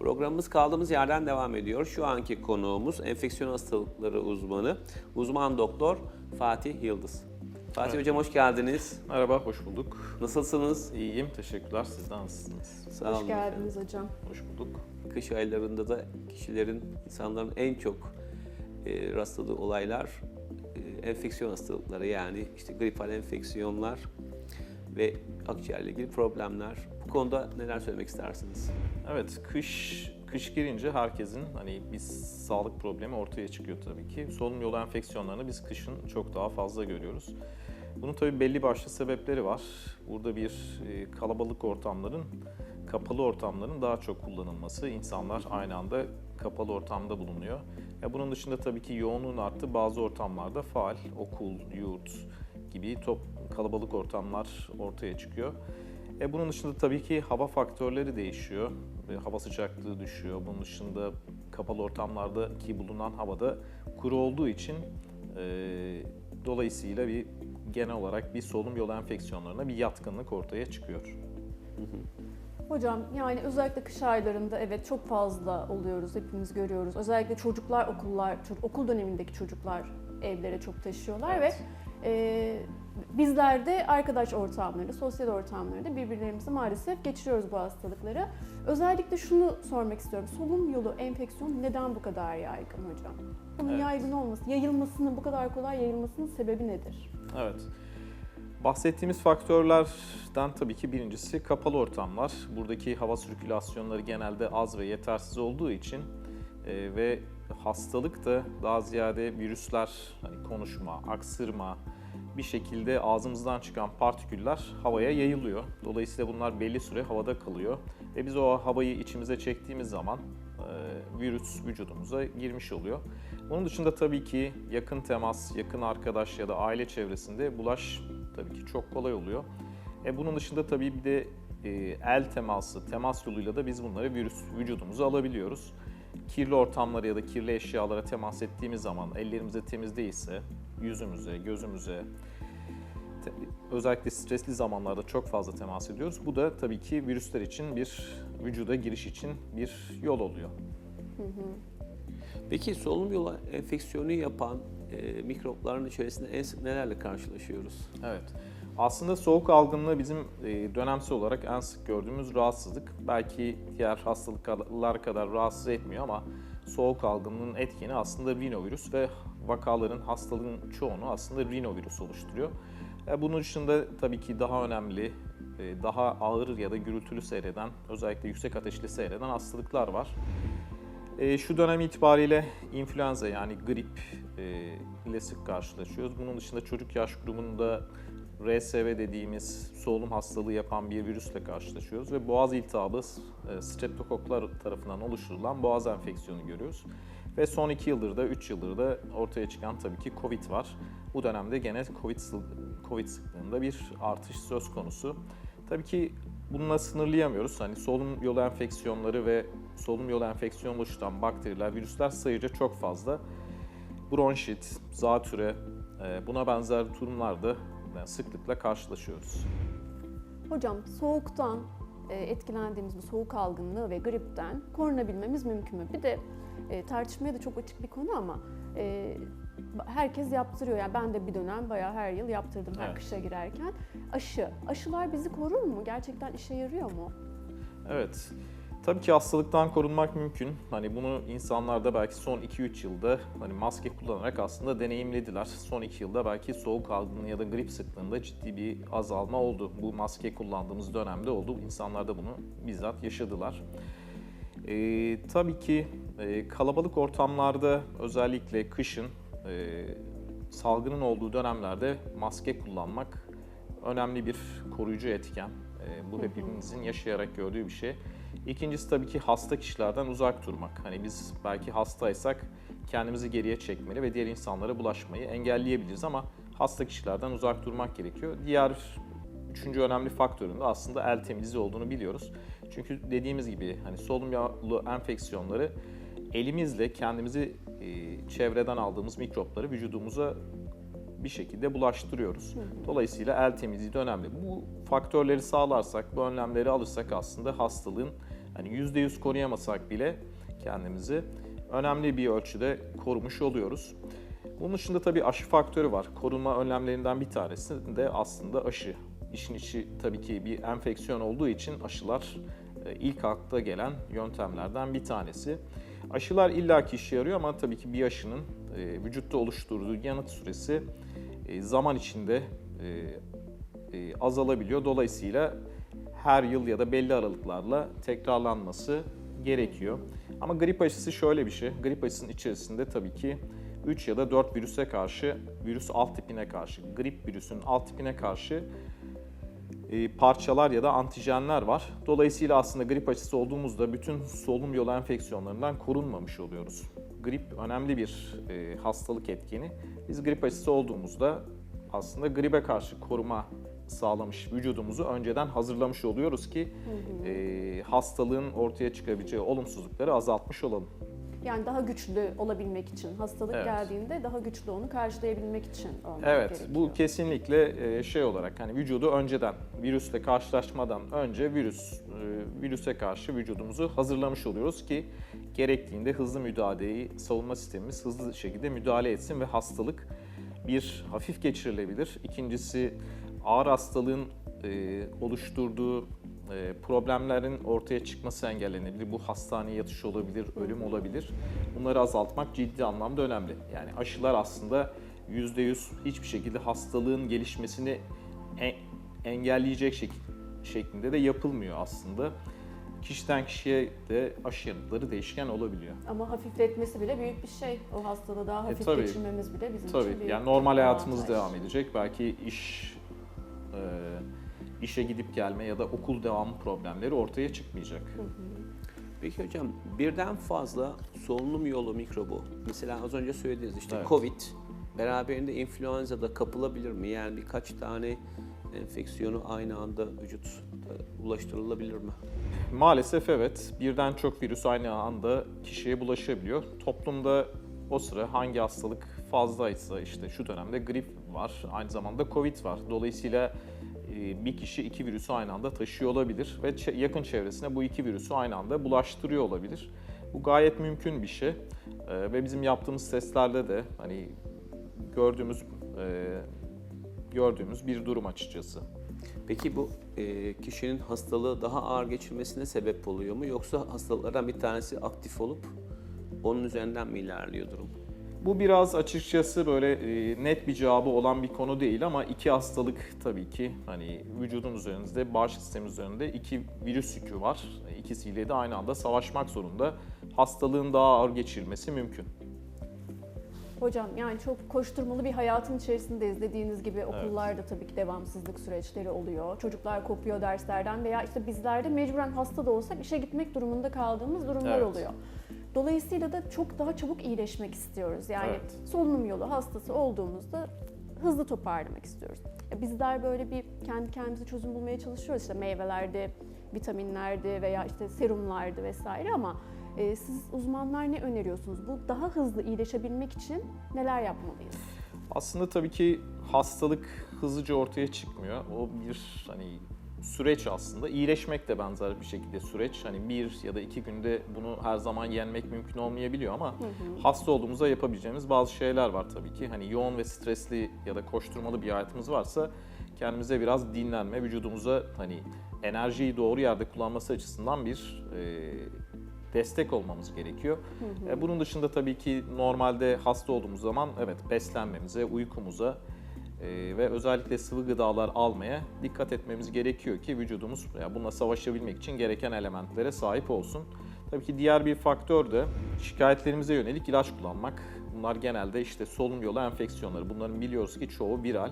Programımız kaldığımız yerden devam ediyor. Şu anki konuğumuz enfeksiyon hastalıkları uzmanı, uzman doktor Fatih Yıldız. Fatih Hocam hoş geldiniz. Merhaba, hoş bulduk. Nasılsınız? İyiyim, teşekkürler. Siz de nasılsınız? Sağ olun Hoş geldiniz efendim. hocam. Hoş bulduk. Kış aylarında da insanların en çok rastladığı olaylar enfeksiyon hastalıkları, yani işte gripal enfeksiyonlar ve akciğerle ilgili problemler. Bu konuda neler söylemek istersiniz? Evet, kış girince herkesin bir sağlık problemi ortaya çıkıyor tabii ki. Solunum yolu enfeksiyonlarını biz kışın çok daha fazla görüyoruz. Bunun tabii belli başlı sebepleri var. Burada kalabalık ortamların, kapalı ortamların daha çok kullanılması. İnsanlar aynı anda kapalı ortamda bulunuyor. Bunun dışında tabii ki yoğunluğun arttığı bazı ortamlarda faal, okul, yurt gibi kalabalık ortamlar ortaya çıkıyor. Bunun dışında tabii ki hava faktörleri değişiyor. Hava sıcaklığı düşüyor. Bunun dışında kapalı ortamlardaki bulunan havada kuru olduğu için dolayısıyla genel olarak bir solunum yolu enfeksiyonlarına bir yatkınlık ortaya çıkıyor. Hocam yani özellikle kış aylarında evet çok fazla oluyoruz, hepimiz görüyoruz. Özellikle çocuklar okul dönemindeki çocuklar evlere çok taşıyorlar Evet. ve bizler de arkadaş ortamlarında, sosyal ortamlarda birbirlerimizi maalesef geçiriyoruz bu hastalıkları. Özellikle şunu sormak istiyorum. Solunum yolu enfeksiyonu neden bu kadar yaygın hocam? Bunun Evet. yaygın olması, bu kadar kolay yayılmasının sebebi nedir? Evet. Bahsettiğimiz faktörlerden tabii ki birincisi kapalı ortamlar. Buradaki hava sirkülasyonları genelde az ve yetersiz olduğu için ve hastalık da daha ziyade virüsler, konuşma, aksırma, bir şekilde ağzımızdan çıkan partiküller havaya yayılıyor. Dolayısıyla bunlar belli süre havada kalıyor ve biz o havayı içimize çektiğimiz zaman virüs vücudumuza girmiş oluyor. Bunun dışında tabii ki yakın temas, yakın arkadaş ya da aile çevresinde bulaş tabii ki çok kolay oluyor. Bunun dışında tabii bir de el teması, temas yoluyla da biz bunları vücudumuza alabiliyoruz. Kirli ortamlara ya da kirli eşyalara temas ettiğimiz zaman ellerimize temiz değilse yüzümüze, gözümüze, özellikle stresli zamanlarda çok fazla temas ediyoruz. Bu da tabii ki virüsler için vücuda giriş için bir yol oluyor. Peki solunum yolu enfeksiyonu yapan mikropların içerisinde en sık nelerle karşılaşıyoruz? Evet. Aslında soğuk algınlığı bizim dönemsel olarak en sık gördüğümüz rahatsızlık. Belki diğer hastalıklar kadar rahatsız etmiyor ama soğuk algınlığının etkeni aslında rinovirüs ve vakaların, hastalığın çoğunu aslında rinovirüs oluşturuyor. Bunun dışında tabii ki daha önemli, daha ağır ya da gürültülü seyreden, özellikle yüksek ateşli seyreden hastalıklar var. Şu dönem itibariyle influenza yani grip ile sık karşılaşıyoruz. Bunun dışında çocuk yaş grubunda RSV dediğimiz solunum hastalığı yapan bir virüsle karşılaşıyoruz ve boğaz iltihabı streptokoklar tarafından oluşturulan boğaz enfeksiyonu görüyoruz. Ve son 2 yıldır da 3 yıldır da ortaya çıkan tabii ki Covid var. Bu dönemde gene Covid sıklığında bir artış söz konusu. Tabii ki bununla sınırlayamıyoruz. Solunum yolu enfeksiyonları ve solunum yolu enfeksiyonu oluşturan bakteriler, virüsler sayıca çok fazla. Bronşit, zatüre, buna benzer durumlarda sıklıkla karşılaşıyoruz. Hocam soğuktan etkilendiğimiz bu soğuk algınlığı ve gripten korunabilmemiz mümkün mü? Bir de tartışmaya da çok açık bir konu ama herkes yaptırıyor. Yani ben de bir dönem bayağı her yıl yaptırdım her Evet. kışa girerken. Aşılar bizi korur mu? Gerçekten işe yarıyor mu? Evet. Tabii ki hastalıktan korunmak mümkün. Bunu insanlar da belki son 2-3 yılda maske kullanarak aslında deneyimlediler. Son 2 yılda belki soğuk algınlığı ya da grip sıklığında ciddi bir azalma oldu. Bu maske kullandığımız dönemde oldu. İnsanlar da bunu bizzat yaşadılar. Tabii ki kalabalık ortamlarda özellikle kışın salgının olduğu dönemlerde maske kullanmak önemli bir koruyucu etken. Bu hepimizin yaşayarak gördüğü bir şey. İkincisi tabii ki hasta kişilerden uzak durmak. Biz belki hastaysak kendimizi geriye çekmeli ve diğer insanlara bulaşmayı engelleyebiliriz ama hasta kişilerden uzak durmak gerekiyor. Üçüncü önemli faktörün de aslında el temizliği olduğunu biliyoruz. Çünkü dediğimiz gibi solunum yolu enfeksiyonları elimizle kendimizi çevreden aldığımız mikropları vücudumuza bir şekilde bulaştırıyoruz. Dolayısıyla el temizliği de önemli. Bu faktörleri sağlarsak, bu önlemleri alırsak aslında hastalığın hani %100 koruyamasak bile kendimizi önemli bir ölçüde korumuş oluyoruz. Bunun dışında tabii aşı faktörü var. Korunma önlemlerinden bir tanesi de aslında aşı. İşin içi tabii ki bir enfeksiyon olduğu için aşılar ilk akla gelen yöntemlerden bir tanesi. Aşılar illaki işe yarıyor ama tabii ki bir aşının vücutta oluşturduğu yanıt süresi zaman içinde azalabiliyor. Dolayısıyla her yıl ya da belli aralıklarla tekrarlanması gerekiyor. Ama grip aşısı şöyle bir şey. Grip aşısının içerisinde tabii ki 3 ya da 4 virüse karşı, virüs alt tipine karşı, grip virüsünün alt tipine karşı parçalar ya da antijenler var. Dolayısıyla aslında grip aşısı olduğumuzda bütün solunum yolu enfeksiyonlarından korunmamış oluyoruz. Grip önemli bir hastalık etkeni. Biz grip aşısı olduğumuzda aslında gribe karşı koruma sağlamış, vücudumuzu önceden hazırlamış oluyoruz ki hastalığın ortaya çıkabileceği olumsuzlukları azaltmış olalım. Yani daha güçlü olabilmek için, hastalık Evet. geldiğinde daha güçlü onu karşılayabilmek için olmak Evet, gerekiyor. bu kesinlikle şey olarak hani vücudu önceden virüsle karşılaşmadan önce virüse karşı vücudumuzu hazırlamış oluyoruz ki gerektiğinde hızlı müdahaleyi savunma sistemimiz hızlı şekilde müdahale etsin ve hastalık bir hafif geçirilebilir. İkincisi ağır hastalığın oluşturduğu problemlerin ortaya çıkması engellenebilir. Bu hastaneye yatış olabilir, ölüm olabilir. Bunları azaltmak ciddi anlamda önemli. Yani aşılar aslında %100 hiçbir şekilde hastalığın gelişmesini engelleyecek şeklinde de yapılmıyor aslında. Kişiden kişiye de aşı yanıtları değişken olabiliyor. Ama hafifletmesi bile büyük bir şey. O hastalığı daha hafif tabii. geçirmemiz bile bizim Tabii için büyük yani normal bir hayatımız avantaj. devam edecek. Belki işe gidip gelme ya da okul devamı problemleri ortaya çıkmayacak. Peki hocam, birden fazla solunum yolu mikrobu, mesela az önce söylediğiniz işte Evet. Covid, beraberinde influenza da kapılabilir mi? Yani birkaç tane enfeksiyonu aynı anda vücut ulaştırılabilir mi? Maalesef evet. Birden çok virüs aynı anda kişiye bulaşabiliyor. Toplumda o sıra hangi hastalık fazlaysa işte şu dönemde grip var, aynı zamanda Covid var. Dolayısıyla bir kişi iki virüsü aynı anda taşıyor olabilir ve yakın çevresine bu iki virüsü aynı anda bulaştırıyor olabilir. Bu gayet mümkün bir şey ve bizim yaptığımız testlerde de hani gördüğümüz bir durum açıkçası. Peki bu kişinin hastalığı daha ağır geçirmesine sebep oluyor mu? Yoksa hastalıklardan bir tanesi aktif olup onun üzerinden mi ilerliyor durum? Bu biraz açıkçası böyle net bir cevabı olan bir konu değil ama iki hastalık tabii ki hani vücudun üzerinde, bağışıklık sistemi üzerinde iki virüs yükü var. İkisiyle de aynı anda savaşmak zorunda. Hastalığın daha ağır geçirilmesi mümkün. Hocam yani çok koşturmalı bir hayatın içerisindeyiz. Dediğiniz gibi okullarda tabii ki devamsızlık süreçleri oluyor. Çocuklar kopuyor derslerden veya işte bizler de mecburen hasta da olsak işe gitmek durumunda kaldığımız durumlar Evet. oluyor. Dolayısıyla da çok daha çabuk iyileşmek istiyoruz. Yani Evet. solunum yolu hastası olduğumuzda hızlı toparlamak istiyoruz. Bizler böyle bir kendi kendimize çözüm bulmaya çalışıyoruz. İşte meyvelerde, vitaminlerde veya işte serumlarda vesaire ama siz uzmanlar ne öneriyorsunuz? Bu daha hızlı iyileşebilmek için neler yapmalıyız? Aslında tabii ki hastalık hızlıca ortaya çıkmıyor. O bir hani süreç aslında. İyileşmek de benzer bir şekilde süreç. Hani 1 ya da 2 günde bunu her zaman yenmek mümkün olmayabiliyor ama hasta olduğumuzda yapabileceğimiz bazı şeyler var tabii ki. Hani yoğun ve stresli ya da koşturmalı bir hayatımız varsa kendimize biraz dinlenme, vücudumuza hani enerjiyi doğru yerde kullanması açısından bir destek olmamız gerekiyor. Bunun dışında tabii ki normalde hasta olduğumuz zaman evet beslenmemize, uykumuza ve özellikle sıvı gıdalar almaya dikkat etmemiz gerekiyor ki vücudumuz bununla savaşabilmek için gereken elementlere sahip olsun. Tabii ki diğer bir faktör de şikayetlerimize yönelik ilaç kullanmak. Bunlar genelde işte solunum yolu enfeksiyonları. Bunların biliyoruz ki çoğu viral.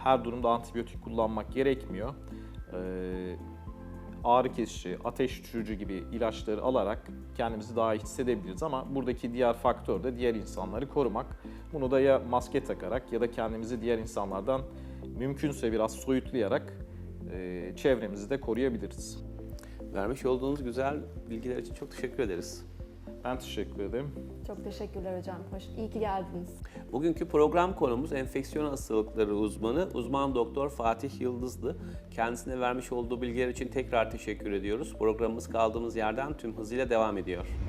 Her durumda antibiyotik kullanmak gerekmiyor. Ağrı kesici, ateş düşürücü gibi ilaçları alarak kendimizi daha iyi hissedebiliriz ama buradaki diğer faktör de diğer insanları korumak. Bunu da ya maske takarak ya da kendimizi diğer insanlardan mümkünse biraz soyutlayarak çevremizi de koruyabiliriz. Vermiş olduğunuz güzel bilgiler için çok teşekkür ederiz. Ben teşekkür ederim. Çok teşekkürler hocam. İyi ki geldiniz. Bugünkü program konumuz enfeksiyon hastalıkları uzmanı, uzman doktor Fatih Yıldızlı. Kendisine vermiş olduğu bilgiler için tekrar teşekkür ediyoruz. Programımız kaldığımız yerden tüm hızıyla devam ediyor.